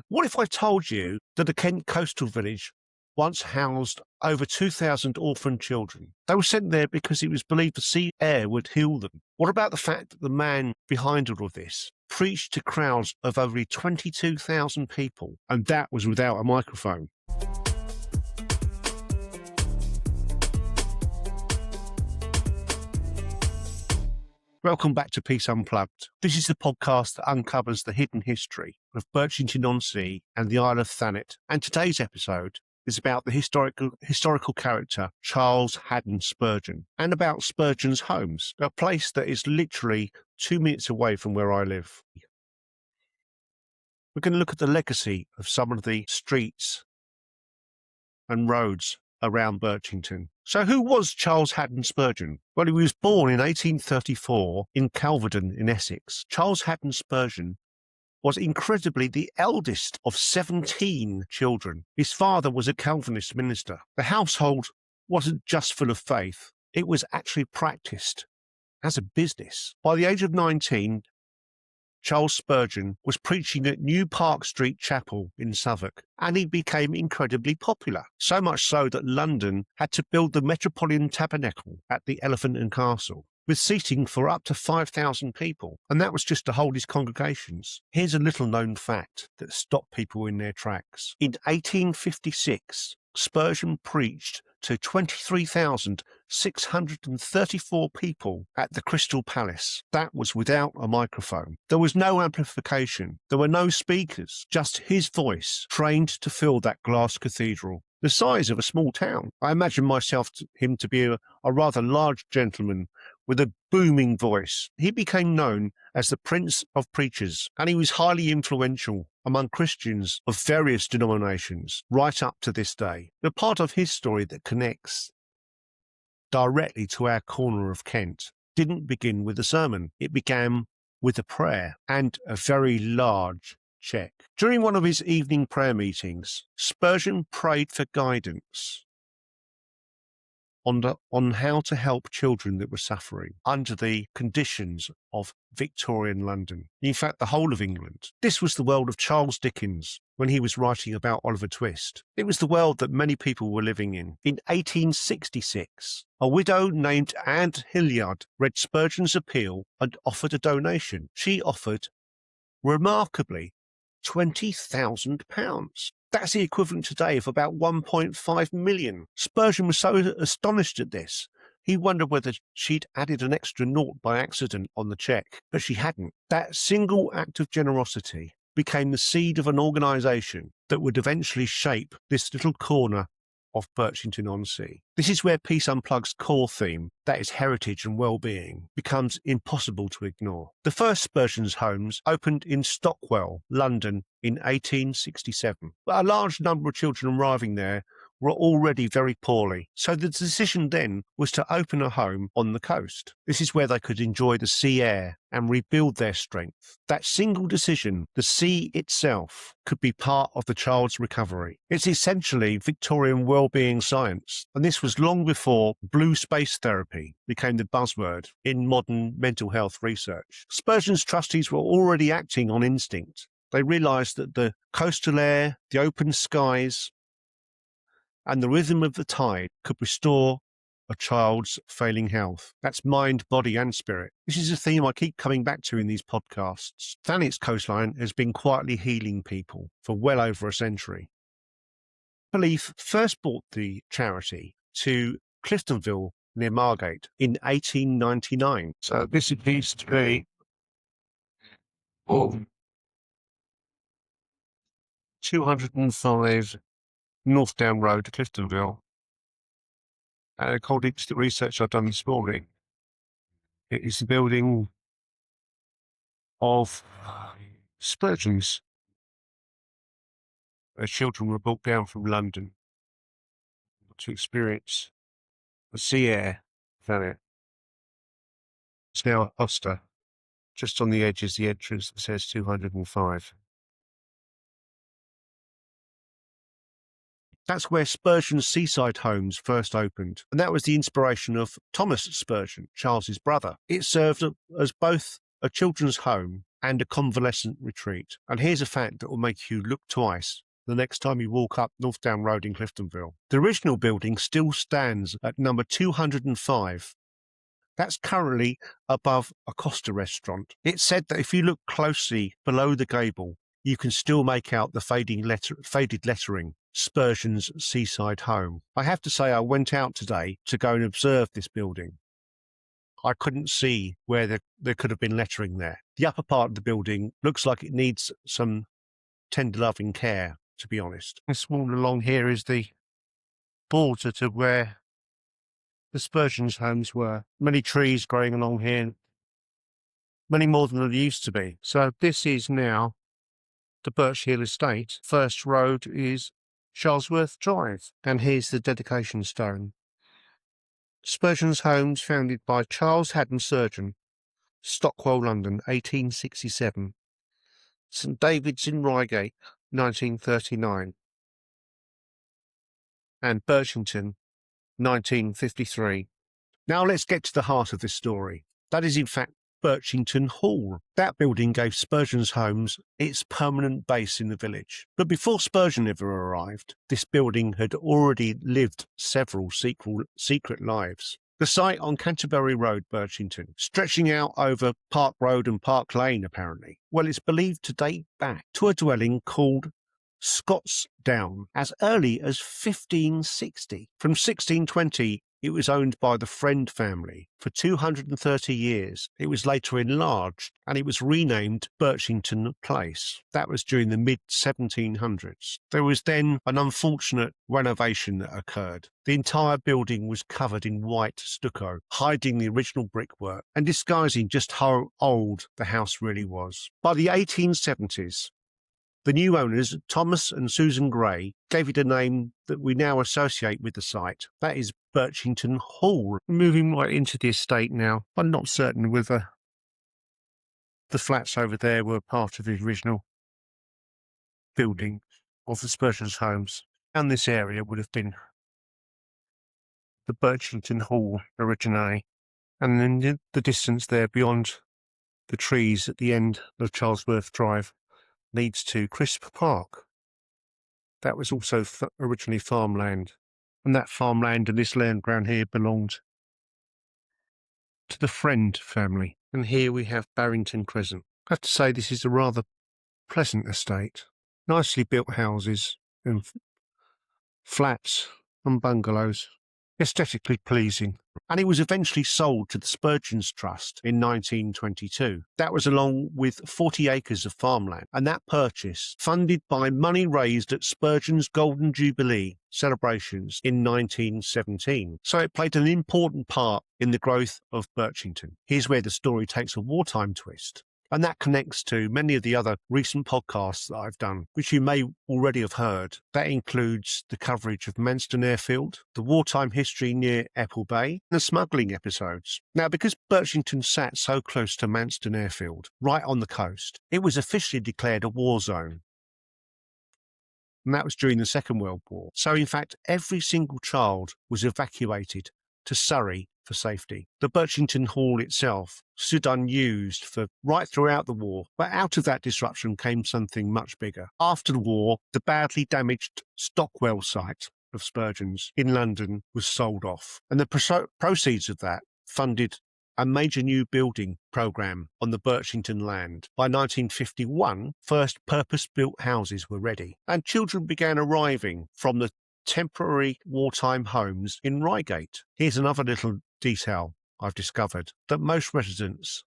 What if I told you that a Kent coastal village once housed over 2,000 orphan children? They were sent there because it was believed the sea air would heal them. What about the fact that the man behind all of this preached to crowds of over 22,000 people, and that was without a microphone? Welcome back to Peace Unplugged. This is the podcast that uncovers the hidden history of Birchington-on-Sea and the Isle of Thanet. And today's episode is about the historical character Charles Haddon Spurgeon and about Spurgeons Homes, a place that is literally 2 minutes away from where I live. We're going to look at the legacy of some of the streets and roads around Birchington. So who was Charles Haddon Spurgeon? Well, he was born in 1834 in Calverton in Essex. Charles Haddon Spurgeon was incredibly the eldest of 17 children. His father was a Calvinist minister. The household wasn't just full of faith, it was actually practiced as a business. By the age of 19, Charles Spurgeon was preaching at New Park Street Chapel in Southwark, and he became incredibly popular, so much so that London had to build the Metropolitan Tabernacle at the Elephant and Castle, with seating for up to 5,000 people, and that was just to hold his congregations. Here's a little-known fact that stopped people in their tracks. In 1856, Spurgeon preached to 23,634 people at the Crystal Palace. That was without a microphone. There was no amplification. There were no speakers, just his voice trained to fill that glass cathedral. The size of a small town. I imagine him to be a rather large gentleman with a booming voice. He became known as the Prince of Preachers, and he was highly influential among Christians of various denominations right up to this day. The part of his story that connects directly to our corner of Kent didn't begin with a sermon. It began with a prayer and a very large check. During one of his evening prayer meetings, Spurgeon prayed for guidance on how to help children that were suffering under the conditions of Victorian London. In fact, the whole of England. This was the world of Charles Dickens when he was writing about Oliver Twist. It was the world that many people were living in. In 1866, a widow named Anne Hilliard read Spurgeon's appeal and offered a donation. She offered, remarkably, £20,000. That's the equivalent today of about 1.5 million. Spurgeon was so astonished at this, he wondered whether she'd added an extra naught by accident on the cheque, but she hadn't. That single act of generosity became the seed of an organisation that would eventually shape this little corner of Birchington-on-Sea. This is where Peace Unplugged's core theme, that is heritage and well-being, becomes impossible to ignore. The first Spurgeons Homes opened in Stockwell, London in 1867. But a large number of children arriving there were already very poorly, so the decision then was to open a home on the coast. This is where they could enjoy the sea air and rebuild their strength. That single decision, the sea itself, could be part of the child's recovery. It's essentially Victorian wellbeing science, and this was long before blue space therapy became the buzzword in modern mental health research. Spurgeon's trustees were already acting on instinct. They realised that the coastal air, the open skies, and the rhythm of the tide could restore a child's failing health. That's mind, body, and spirit. This is a theme I keep coming back to in these podcasts. Thanet's coastline has been quietly healing people for well over a century. Belief first brought the charity to Cliftonville near Margate in 1899. So this appears to be 205 North Down Road to Cliftonville. And according to the research I've done this morning, it is the building of Spurgeons. Where children were brought down from London to experience the sea air. Thanet. It's now a hostel. Just on the edge is the entrance that says 205. That's where Spurgeon's seaside homes first opened, and that was the inspiration of Thomas Spurgeon, Charles's brother. It served as both a children's home and a convalescent retreat. And here's a fact that will make you look twice the next time you walk up North Down Road in Cliftonville. The original building still stands at number 205. That's currently above a Costa restaurant. It's said that if you look closely below the gable, you can still make out the faded lettering, Spurgeon's Seaside Home. I have to say I went out today to go and observe this building. I couldn't see where there could have been lettering there. The upper part of the building looks like it needs some tender loving care, to be honest. This wall along here is the border to where the Spurgeons Homes were. Many trees growing along here, many more than there used to be. So this is now the Birch Hill estate. First road is Charlesworth Drive, and here's the dedication stone. Spurgeons Homes, founded by Charles Haddon Spurgeon, Stockwell, London, 1867. St David's in Reigate, 1939. And Birchington, 1953. Now let's get to the heart of this story. That is in fact Birchington Hall. That building gave Spurgeon's Homes its permanent base in the village. But before Spurgeon ever arrived, this building had already lived several secret lives. The site on Canterbury Road, Birchington, stretching out over Park Road and Park Lane apparently, well, it's believed to date back to a dwelling called Scott's Down as early as 1560. From 1620, it was owned by the Friend family for 230 years. It was later enlarged and it was renamed Birchington Place. That was during the mid-1700s. There was then an unfortunate renovation that occurred. The entire building was covered in white stucco, hiding the original brickwork and disguising just how old the house really was. By the 1870s, the new owners, Thomas and Susan Gray, gave it a name that we now associate with the site. That is Birchington Hall. Moving right into the estate now. I'm not certain whether the flats over there were part of the original building of the Spurgeons Homes. And this area would have been the Birchington Hall originally. And in the distance there beyond the trees at the end of Charlesworth Drive leads to Crisp Park. That was also originally farmland, and that farmland and this land ground here belonged to the Friend family. And here we have Barrington Crescent. I have to say this is a rather pleasant estate. Nicely built houses and flats and bungalows. Aesthetically pleasing. And it was eventually sold to the Spurgeons Trust in 1922. That was along with 40 acres of farmland, and that purchase funded by money raised at Spurgeon's Golden Jubilee celebrations in 1917. So it played an important part in the growth of Birchington. Here's where the story takes a wartime twist. And that connects to many of the other recent podcasts that I've done, which you may already have heard. That includes the coverage of Manston Airfield, the wartime history near Apple Bay, and the smuggling episodes. Now, because Birchington sat so close to Manston Airfield, right on the coast, it was officially declared a war zone. And that was during the Second World War. So, in fact, every single child was evacuated to Surrey for safety. The Birchington Hall itself stood unused for right throughout the war, but out of that disruption came something much bigger. After the war, the badly damaged Stockwell site of Spurgeon's in London was sold off, and the proceeds of that funded a major new building programme on the Birchington land. By 1951, first purpose-built houses were ready, and children began arriving from the temporary wartime homes in Reigate. Here's another little detail I've discovered that most residents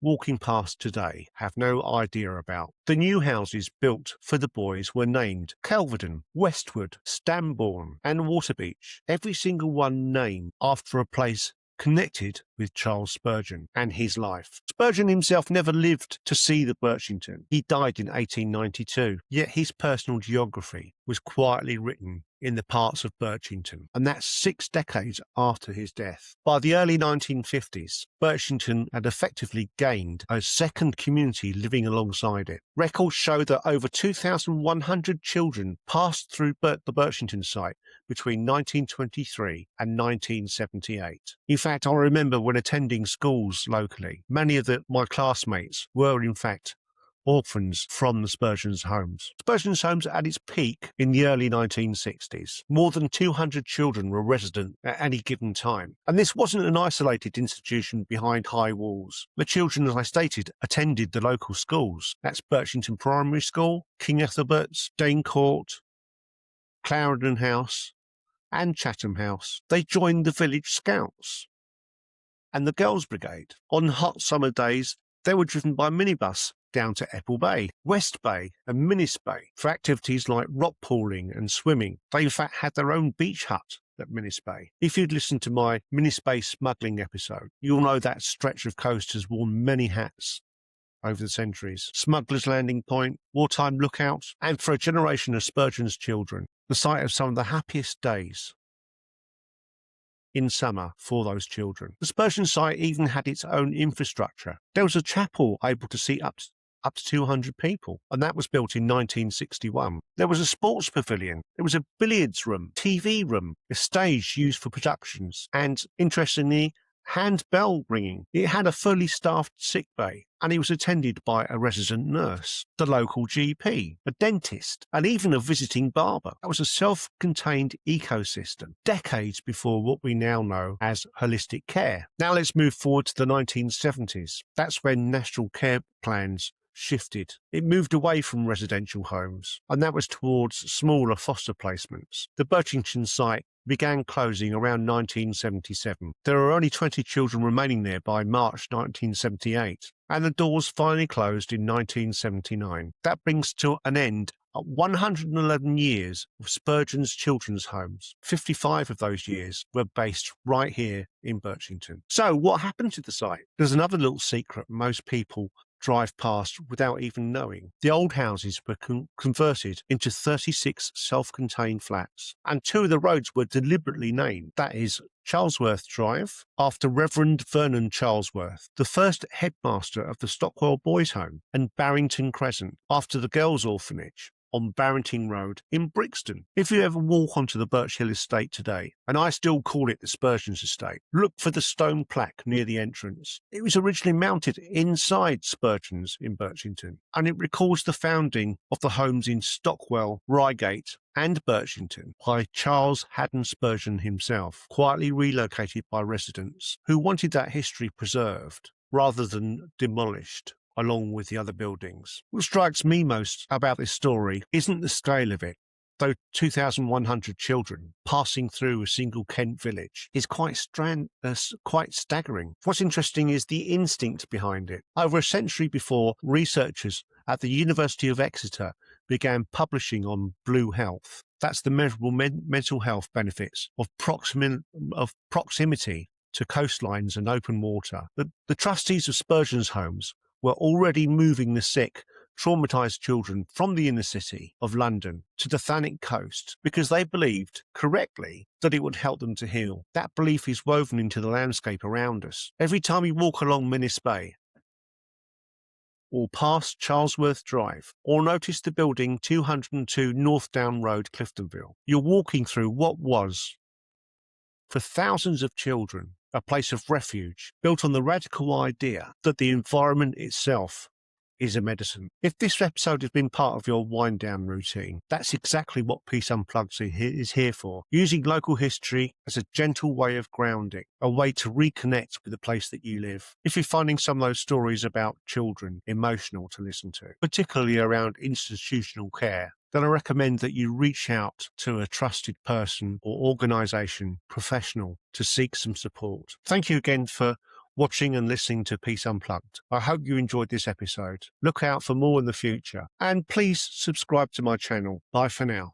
walking past today have no idea about. The new houses built for the boys were named Kelvedon, Westwood, Stambourne and Waterbeach, every single one named after a place connected with Charles Spurgeon and his life. Spurgeon himself never lived to see the Birchington. He died in 1892, yet his personal geography was quietly written in the parts of Birchington, and that's 6 decades after his death. By the early 1950s, Birchington had effectively gained a second community living alongside it. Records show that over 2,100 children passed through the Birchington site between 1923 and 1978. In fact, I remember when attending schools locally, many of my classmates were in fact orphans from the Spurgeons Homes. Spurgeons Homes at its peak in the early 1960s. More than 200 children were resident at any given time. And this wasn't an isolated institution behind high walls. The children, as I stated, attended the local schools. That's Birchington Primary School, King Ethelbert's, Dane Court, Clarendon House, and Chatham House. They joined the village scouts and the Girls' Brigade. On hot summer days, they were driven by minibus down to Apple Bay, West Bay and Minnis Bay for activities like rock pooling and swimming. They in fact had their own beach hut at Minnis Bay. If you'd listened to my Minnis Bay smuggling episode, you'll know that stretch of coast has worn many hats over the centuries. Smuggler's Landing Point, Wartime Lookout, and for a generation of Spurgeon's children, the site of some of the happiest days in summer for those children. The Spurgeon site even had its own infrastructure. There was a chapel able to seat up to 200 people, and that was built in 1961. There was a sports pavilion, there was a billiards room, TV room, a stage used for productions, and interestingly, handbell ringing. It had a fully staffed sick bay, and it was attended by a resident nurse, the local GP, a dentist, and even a visiting barber. That was a self-contained ecosystem, decades before what we now know as holistic care. Now let's move forward to the 1970s. That's when national care plans shifted. It moved away from residential homes, and that was towards smaller foster placements. The Birchington site began closing around 1977. There were only 20 children remaining there by March 1978, and the doors finally closed in 1979. That brings to an end 111 years of Spurgeon's children's homes. 55 of those years were based right here in Birchington. So what happened to the site? There's another little secret most people drive past without even knowing. The old houses were converted into 36 self-contained flats, and 2 of the roads were deliberately named. That is Charlesworth Drive, after Reverend Vernon Charlesworth, the first headmaster of the Stockwell Boys' Home, and Barrington Crescent, after the Girls' Orphanage on Barrington Road in Brixton. If you ever walk onto the Birch Hill estate today, and I still call it the Spurgeons estate, look for the stone plaque near the entrance. It was originally mounted inside Spurgeons in Birchington, and it recalls the founding of the homes in Stockwell, Reigate, and Birchington by Charles Haddon Spurgeon himself, quietly relocated by residents who wanted that history preserved rather than demolished along with the other buildings. What strikes me most about this story isn't the scale of it, though 2,100 children passing through a single Kent village is quite staggering. What's interesting is the instinct behind it. Over a century before, researchers at the University of Exeter began publishing on Blue Health. That's the measurable mental health benefits of proximity to coastlines and open water. The trustees of Spurgeon's Homes were already moving the sick, traumatised children from the inner city of London to the Thanet coast because they believed, correctly, that it would help them to heal. That belief is woven into the landscape around us. Every time you walk along Minnis Bay, or past Charlesworth Drive, or notice the building 202 North Down Road, Cliftonville, you're walking through what was, for thousands of children, a place of refuge built on the radical idea that the environment itself is a medicine. If this episode has been part of your wind-down routine, that's exactly what Peace Unplugged is here for, using local history as a gentle way of grounding, a way to reconnect with the place that you live. If you're finding some of those stories about children emotional to listen to, particularly around institutional care, then I recommend that you reach out to a trusted person or organisation, professional, to seek some support. Thank you again for watching and listening to Peace Unplugged. I hope you enjoyed this episode. Look out for more in the future, and please subscribe to my channel. Bye for now.